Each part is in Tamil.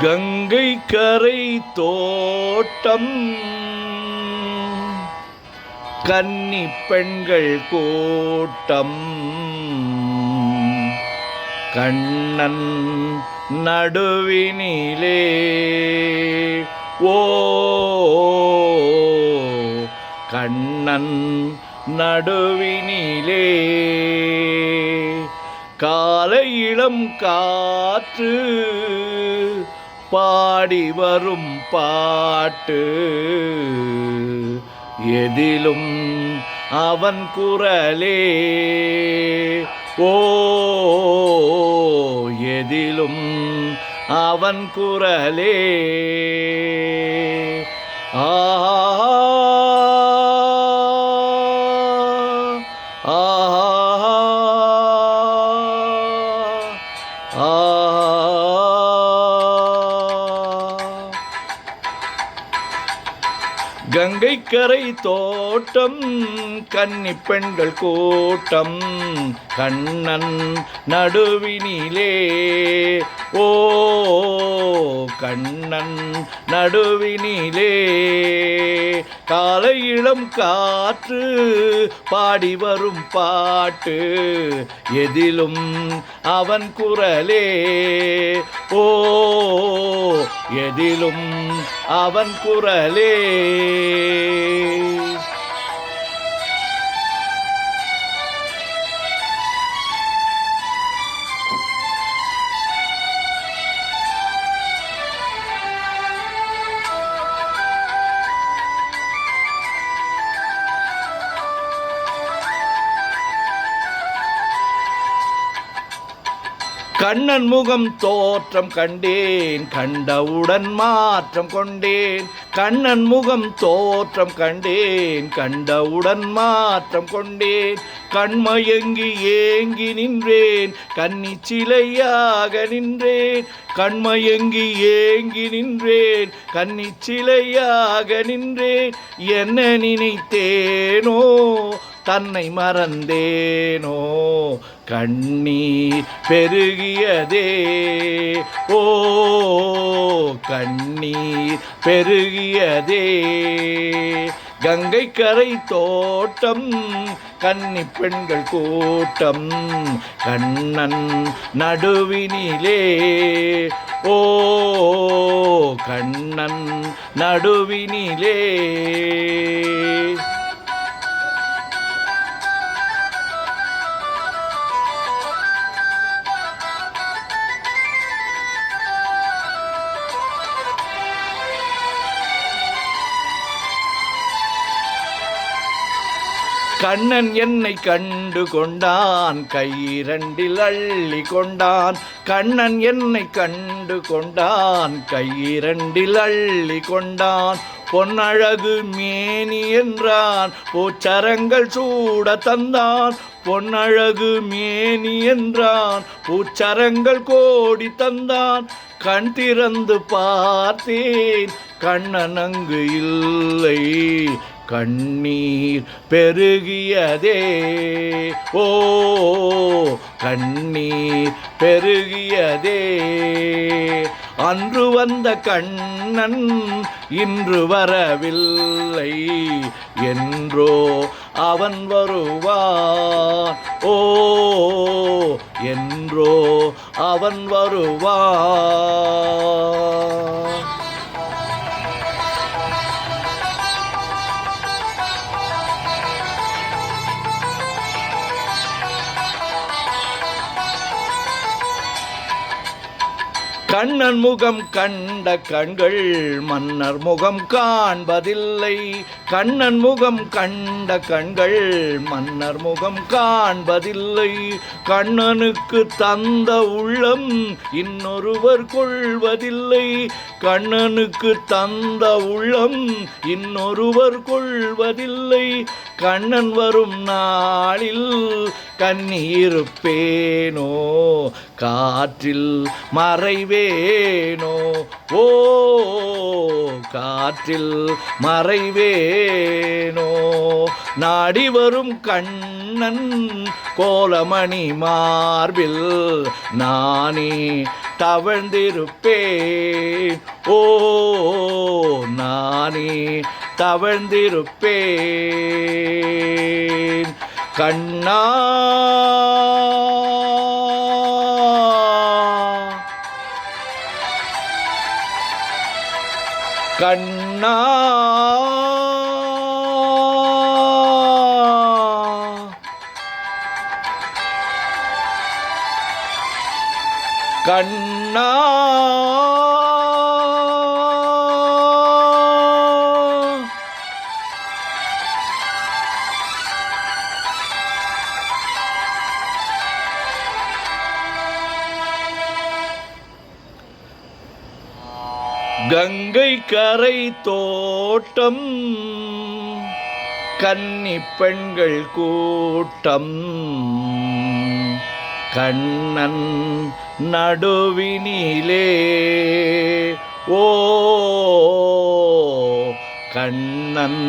கங்கை கரை தோட்டம் கன்னி பெண்கள் கூட்டம் கண்ணன் நடுவினிலே ஓ கண்ணன் நடுவினிலே காலை இளம் காற்று பாடி வரும் பாட்டு எதிலும் அவன் குரலே ஓ எதிலும் அவன் குரலே ஆ கங்கை கரை தோட்டம் கன்னி பெண்கள் கூட்டம் கண்ணன் நடுவினிலே ஓ கண்ணன் நடுவினிலே காலை இளம் காற்று பாடி வரும் பாட்டு எதிலும் அவன் குரலே ஓ எதிலும் அவன் குரலே கண்ணன் முகம் தோற்றம் கண்டேன் கண்டவுடன் மாற்றம் கொண்டேன் கண்ணன் முகம் தோற்றம் கண்டேன் கண்டவுடன் மாற்றம் கொண்டேன் கண்மயங்கி ஏங்கி நின்றேன் கன்னி சிலையாக நின்றேன் கண்மயங்கி ஏங்கி நின்றேன் கன்னி சிலையாக நின்றேன் என்ன நினைத்தேனோ தன்னை மறந்தேனோ கண்ணீர் பெருகியதே ஓ கண்ணீர் பெருகியதே கங்கை கரை தோட்டம் கன்னி பெண்கள் கூட்டம் கண்ணன் நடுவினிலே ஓ கண்ணன் நடுவினிலே கண்ணன் என்னை கண்டு கொண்டான் கையிரண்டில் அள்ளி கொண்டான் கண்ணன் என்னை கண்டு கொண்டான் கையிரண்டில் அள்ளி கொண்டான் பொன்னழகு மேனி என்றான் பூச்சரங்கள் சூட தந்தான் பொன்னழகு மேனி என்றான் பூச்சரங்கள் கோடி தந்தான் கண் திறந்து பார்த்தேன் கண்ணன் அங்கு இல்லை கண்ணீர் பெருகியதே ஓ கண்ணீர் பெருகியதே அன்று வந்த கண்ணன் இன்று வரவில்லை என்றோ அவன் வருவான் ஓ என்றோ அவன் வருவான் கண்ணன் முகம் கண்ட கண்கள் மன்னர் முகம் காண்பதில்லை கண்ணன் முகம் கண்ட கண்கள் மன்னர் முகம் காண்பதில்லை கண்ணனுக்கு தந்த உள்ளம் இன்னொருவர் கொள்வதில்லை கண்ணனுக்கு தந்த உள்ளம் இன்னொருவர் கொள்வதில்லை கண்ணன் வரும் நாளில் கண்ணீருப்பேனோ காற்றில் மறைவே மறைவேனோ ஓ காற்றில் மறைவேனோ நாடி வரும் கண்ணன் கோலமணி மார்பில் நானே தவழ்ந்திருப்பேன் ஓ நானே தவழ்ந்திருப்பேன் கண்ணா கண்ணா கண்ணா கங்கை கரை தோட்டம் கன்னி பெண்கள் கூட்டம் கண்ணன் நடுவினிலே ஓ கண்ணன்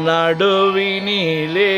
நடுவினிலே